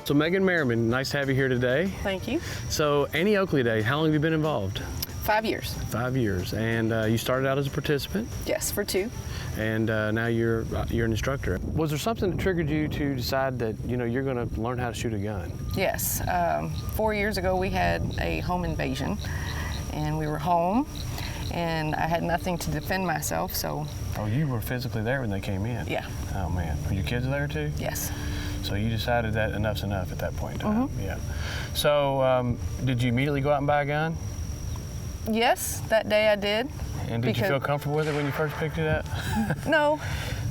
So Megan Merriman, nice to have you here today. Thank you. So Annie Oakley Day, how long have you been involved? 5 years. 5 years, and you started out as a participant, Yes, for 2. and now you're an instructor. Was there something that triggered you to decide that you're going to learn how to shoot a gun? Yes. 4 years ago we had a home invasion, and we were home, and I had nothing to defend myself, so. Oh, you were physically there when they came in? Yeah. Oh man, were your kids there too? Yes. So you decided that enough's enough at that point in time. Mm-hmm. Yeah. So did you immediately go out and buy a gun? Yes, that day I did. And did you feel comfortable with it when you first picked it up? No.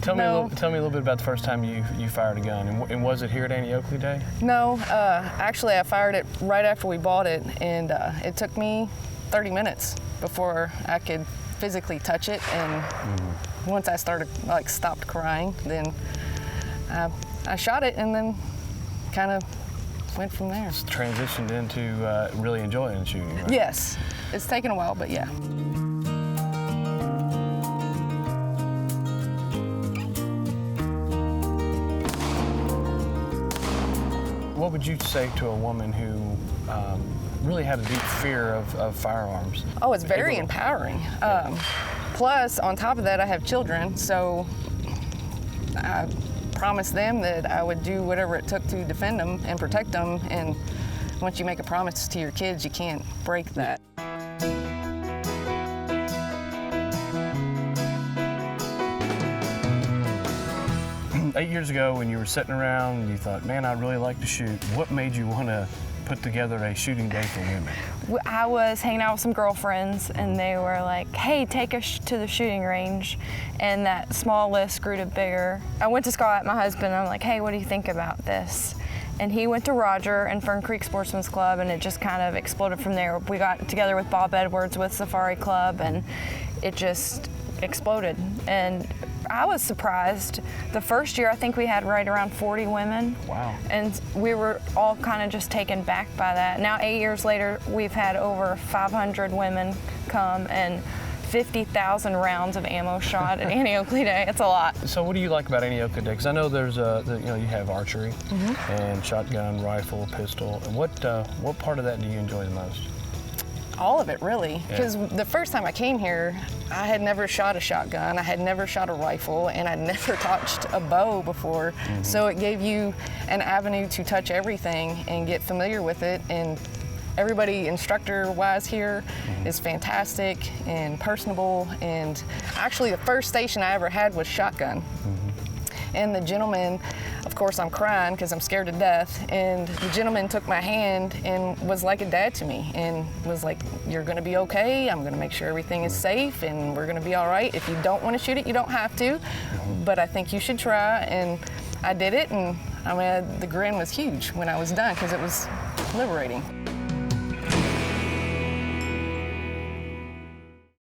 Tell me a little bit about the first time you fired a gun, and was it here at Annie Oakley Day? No, actually I fired it right after we bought it, and it took me 30 minutes before I could physically touch it, and once I stopped crying, then I shot it, and then kind of went from there. It's transitioned into really enjoying shooting, right? Yes. It's taken a while, but yeah. What would you say to a woman who really had a deep fear of firearms? Oh, it's very empowering. Plus, on top of that, I have children, so I promised them that I would do whatever it took to defend them and protect them, and once you make a promise to your kids, you can't break that. 8 years ago, when you were sitting around and you thought, man, I'd really like to shoot, what made you want to put together a shooting day for women? I was hanging out with some girlfriends, and they were like, hey, take us to the shooting range. And that small list grew to bigger. I went to Scott, my husband, and I'm like, hey, what do you think about this? And he went to Roger and Fern Creek Sportsman's Club, and it just kind of exploded from there. We got together with Bob Edwards with Safari Club, and it just exploded. And I was surprised. The first year, I think we had right around 40 women. Wow. And we were all kind of just taken back by that. Now, 8 years later, we've had over 500 women come and 50,000 rounds of ammo shot at Annie Oakley Day. It's a lot. So what do you like about Annie Oakley Day? Because I know there's you have archery and shotgun, rifle, pistol. And what part of that do you enjoy the most? All of it, really. Because the first time I came here, I had never shot a shotgun, I had never shot a rifle, and I'd never touched a bow before. So it gave you an avenue to touch everything and get familiar with it. And everybody instructor-wise here is fantastic and personable. And actually, the first station I ever had was shotgun. And the gentleman, of course I'm crying because I'm scared to death, and the gentleman took my hand and was like a dad to me and was like, you're gonna be okay, I'm gonna make sure everything is safe, and we're gonna be all right. If you don't wanna shoot it, you don't have to, but I think you should try. And I did it, and I mean, the grin was huge when I was done because it was liberating.